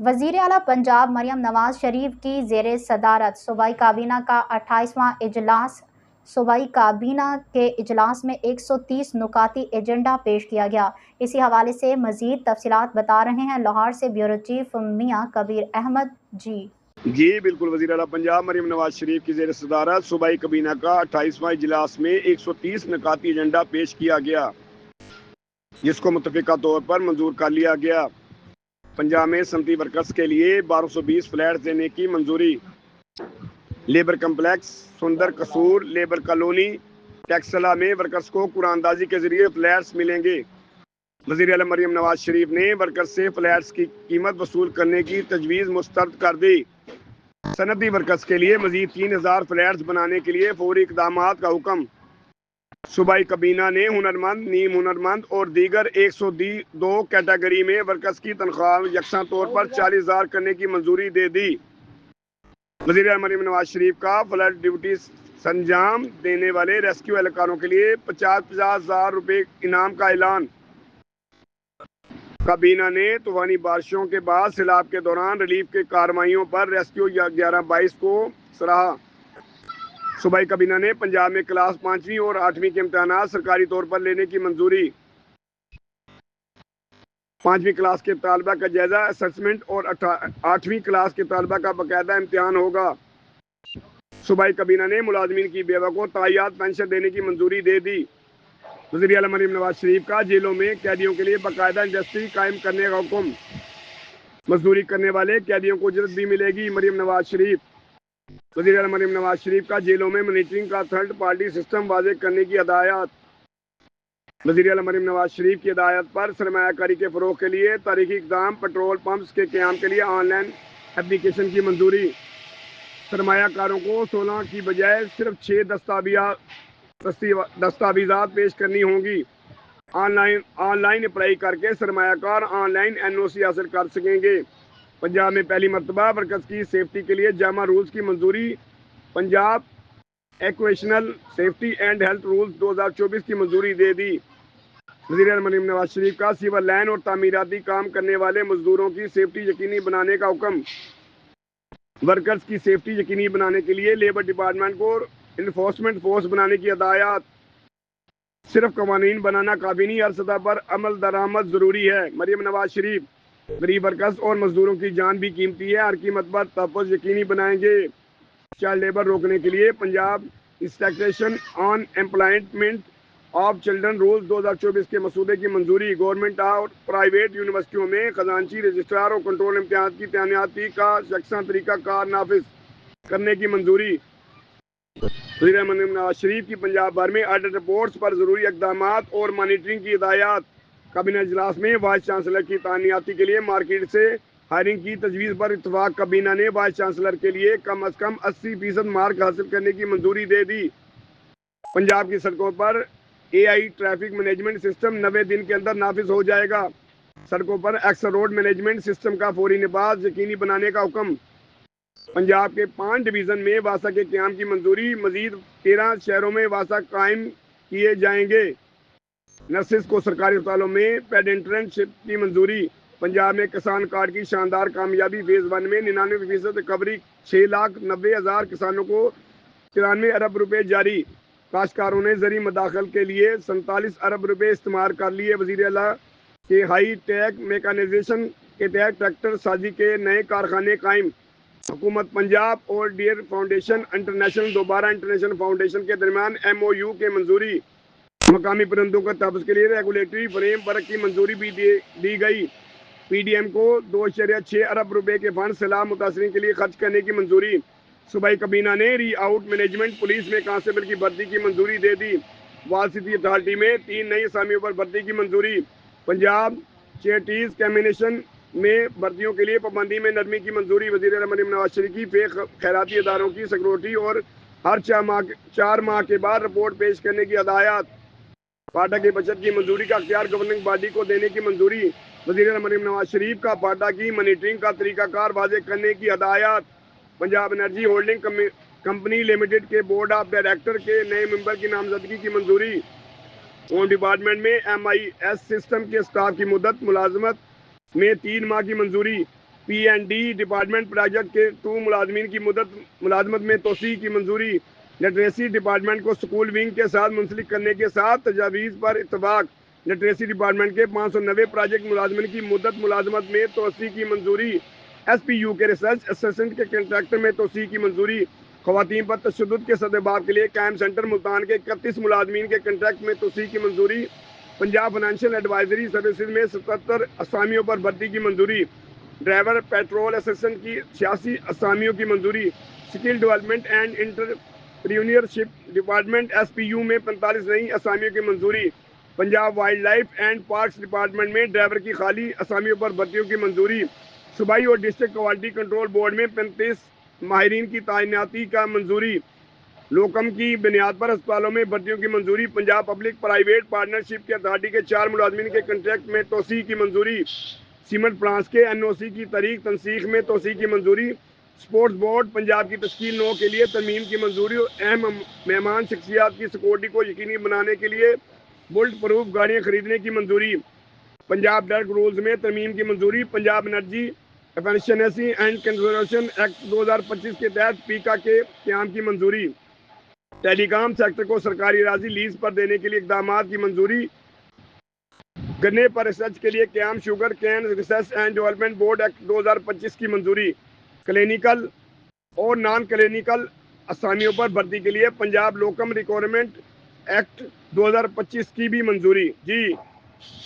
وزیر اعلیٰ پنجاب مریم نواز شریف کی زیر صدارت صوبائی کابینہ کا 28واں اجلاس صوبائی کابینہ کے اجلاس میں 130 نکاتی ایجنڈا پیش کیا گیا۔ اسی حوالے سے مزید تفصیلات بتا رہے ہیں لاہور سے بیورو چیف میاں کبیر احمد جی بالکل، وزیر اعلیٰ پنجاب مریم نواز شریف کی زیر صدارت صوبائی کابینہ کا 28واں اجلاس میں 130 نکاتی ایجنڈا پیش کیا گیا، جس کو متفقہ طور پر منظور کر لیا گیا۔ پنجاب میں صنعتی ورکرز کے لیے 1220 فلیٹس دینے کی منظوری، لیبر کمپلیکس سندر قصور لیبر کالونی ٹیکسلا میں ورکرز کو قرآن اندازی کے ذریعے فلیٹس ملیں گے۔ وزیر اعلیٰ مریم نواز شریف نے ورکرز سے فلیٹس کی قیمت وصول کرنے کی تجویز مسترد کر دی۔ صنعتی ورکرز کے لیے مزید 3000 فلیٹس بنانے کے لیے فوری اقدامات کا حکم۔ صوبائی کابینہ نے ہنرمند، نیم ہنرمند اور دیگر 102 کیٹیگری میں ورکرز کی تنخواہ یکساں طور پر 40,000 کرنے کی منظوری دے دی۔ وزیر اعلیٰ مریم نواز شریف کا فلڈ ڈیوٹی سرانجام دینے والے ریسکیو اہلکاروں کے لیے 50,000 روپے انعام کا اعلان۔ کابینہ نے طوفانی بارشوں کے بعد سیلاب کے دوران ریلیف کی کارروائیوں پر ریسکیو 11/22 کو سراہا۔ صوبائی کابینہ نے پنجاب میں کلاس 5ویں اور 8ویں کے امتحانات سرکاری طور پر لینے کی منظوری۔ 5ویں کلاس کے طالبہ کا جائزہ اسسمنٹ اور 8ویں کلاس کے طالبہ کا باقاعدہ امتحان ہوگا۔ صوبائی کابینہ نے ملازمین کی بیوہ کو تعیاد پنشن دینے کی منظوری دے دی۔ وزیر اعلیٰ مریم نواز شریف کا جیلوں میں قیدیوں کے لیے باقاعدہ انڈسٹری قائم کرنے کا حکم۔ مزدوری کرنے والے قیدیوں کو اجرت بھی ملے گی۔ مریم نواز شریف وزیر اعلیٰ مریم نواز شریف کا جیلوں میں مانیٹرنگ کا تھرڈ پارٹی سسٹم واضح کرنے کی ہدایات۔ وزیر اعلیٰ مریم نواز شریف کی ہدایت پر سرمایہ کاری کے فروغ کے لیے تاریخی اقدام، پیٹرول پمپس کے قیام کے لیے آن لائن اپلیکیشن کی منظوری۔ سرمایہ کاروں کو 16 کی بجائے صرف 6 دستاویزات پیش کرنی ہوں گی۔ آن لائن اپلائی کر کے سرمایہ کار آن لائن NOC حاصل کر سکیں گے۔ پنجاب میں پہلی مرتبہ ورکرز کی سیفٹی کے لیے جامع رولز کی منظوری۔ Punjab occupational safety and health rules 2024 کی منظوری دے دی۔ وزیر اعلیٰ مریم نواز شریف کا سیور لائن اور تعمیراتی کام کرنے والے مزدوروں کی سیفٹی یقینی بنانے کا حکم۔ ورکرز کی سیفٹی یقینی بنانے کے لیے لیبر ڈپارٹمنٹ کو انفورسمنٹ فورس بنانے کی ہدایات۔ صرف قوانین بنانا کافی نہیں، ہر سطح پر عمل درآمد ضروری ہے۔ مریم نواز شریف غریب ورکرز اور مزدوروں کی جان بھی قیمتی ہے، ہر قیمت پر تحفظ یقینی بنائیں گے۔ چائلڈ لیبر روکنے کے لیے Punjab instruction on employment of children rules 2024 کے مسودے کی منظوری۔ گورنمنٹ اور پرائیویٹ یونیورسٹیوں میں خزانچی، رجسٹرار اور کنٹرول امتحانات کی تعیناتی کا یکساں طریقہ کار نافذ کرنے کی منظوری۔ وزیر اعظم مریم نواز شریف کی پنجاب بھر میں آڈٹ رپورٹس پر ضروری اقدامات اور مانیٹرنگ کی ہدایات۔ کابینہ اجلاس میں وائس چانسلر کی تعیناتی کے لیے مارکیٹ سے ہائرنگ کی تجویز پر اتفاق۔ کابینہ نے وائس چانسلر کے لیے کم از کم 80% مارک حاصل کرنے کی منظوری دے دی۔ پنجاب کی سڑکوں پر AI ٹریفک مینجمنٹ سسٹم 90 دن کے اندر نافذ ہو جائے گا۔ سڑکوں پر ایکسل روڈ مینجمنٹ سسٹم کا فوری نفاذ یقینی بنانے کا حکم۔ پنجاب کے 5 ڈویژن میں واسا کے قیام کی منظوری۔ مزید 13 شہروں میں واسا قائم کیے جائیں گے۔ نرسز کو سرکاری اسپتالوں میں پیڈینٹرن شپ کی منظوری۔ پنجاب میں کسان کارڈ کی شاندار کامیابی۔ فیز 1 میں 99% ریکوری، 6,90,000 کسانوں کو 93 ارب روپے جاری۔ کاشتکاروں نے زرعی مداخلت کے لیے 47 ارب روپے استعمال کر لیے۔ وزیر اعلیٰ کے ہائی ٹیک میکانائزیشن کے تحت ٹریکٹر سازی کے نئے کارخانے قائم۔ حکومت پنجاب اور ڈیئر فاؤنڈیشن انٹرنیشنل دوبارہ انٹرنیشنل فاؤنڈیشن کے درمیان MOU کے منظوری۔ مقامی پرندوں کے تحفظ کے لیے ریگولیٹری فریم ورک کی منظوری بھی دی گئی۔ PDM کو 2.6 ارب روپے کے فنڈ سیلاب متاثرین کے لیے خرچ کرنے کی منظوری۔ صوبائی کابینہ نے ری آؤٹ مینجمنٹ پولیس میں کانسٹیبل کی بھرتی کی منظوری دے دی۔ وال سٹی اتھارٹی میں 3 نئی اسامیوں پر بھرتی کی منظوری۔ پنجاب چیریٹیز کمیشن میں بھرتیوں کے لیے پابندی میں نرمی کی منظوری۔ وزیر اعلیٰ مریم نواز شریف کی خیراتی اداروں کی سیکورٹی اور ہر 4 ماہ کے بعد رپورٹ پیش کرنے کی ہدایات۔ پاٹا کی بچت کی منظوری کا اختیار گورننگ باڈی کو دینے کی منظوری۔ وزیر اعلیٰ مریم نواز شریف کا پاٹا کی مانیٹرنگ کا طریقہ کار واضح کرنے کی ہدایات۔ Punjab energy holding company limited کے بورڈ آف ڈائریکٹر کے نئے ممبر کی نامزدگی کی منظوری۔ ہوم ڈپارٹمنٹ میں MIS سسٹم کے اسٹاف کی مدت ملازمت میں 3 ماہ کی منظوری۔ P&D ڈپارٹمنٹ پروجیکٹ کے 2 ملازمین کی ملازمت میں توسیع کی منظوری۔ لٹریسی ڈپارٹمنٹ کو سکول ونگ کے ساتھ منسلک کرنے کے ساتھ تجاویز پر اتفاق۔ لٹریسی ڈپارٹمنٹ کے 590 پروجیکٹ ملازمین کی ملازمت میں توسیع کی منظوری۔ SPU کے ریسرچ اسسٹنٹ کے کنٹریکٹ میں توسیع کی منظوری۔ خواتین پر تشدد کے سدباب کے لیے قائم سینٹر ملتان کے 31 ملازمین کے کنٹریکٹ میں توسیع کی منظوری۔ پنجاب فائنینشیل ایڈوائزری سروسز میں 77 اسامیوں پر بھرتی کی منظوری۔ ڈرائیور پیٹرول اسسٹنٹ کی 86 اسامیوں کی منظوری۔ Skill development and entrepreneurship department SPU میں 45 نئی اسامیوں کی منظوری۔ Punjab wildlife and parks department میں ڈرائیور کی خالی اسامیوں پر بھرتیوں کی منظوری۔ صوبائی اور ڈسٹرکٹ کوالٹی کنٹرول بورڈ میں 35 ماہرین کی تعیناتی کا منظوری۔ لوکم کی بنیاد پر اسپتالوں میں بھرتیوں کی منظوری۔ پنجاب پبلک پرائیویٹ پارٹنرشپ کی اتھارٹی کے 4 ملازمین کے کنٹریکٹ میں توسیع کی منظوری۔ سیمنٹ پلانٹس کے NOC کی تاریخ تنسیخ میں توسیع کی منظوری۔ سپورٹس بورڈ پنجاب کی تشکیل 9 کے لیے ترمیم کی منظوری اور اہم مہمان شخصیات کی سیکورٹی کو یقینی بنانے کے لیے بلٹ پروف گاڑیاں خریدنے کی منظوری۔ پنجاب ڈرگ رولز میں ترمیم کی منظوری۔ Punjab energy efficiency and conservation act 2025 کے تحت پیکا کے قیام کی منظوری۔ ٹیلی کام سیکٹر کو سرکاری اراضی لیز پر دینے کے لیے اقدامات کی منظوری۔ گنے پر ریسرچ کے لیے قیام sugar cane research and development board act 2025 کی منظوری۔ کلینیکل اور نان کلینیکل اسامیوں پر بھرتی کے لیے پنجاب لوکم ریکروٹمنٹ ایکٹ 2025 کی بھی منظوری۔ جی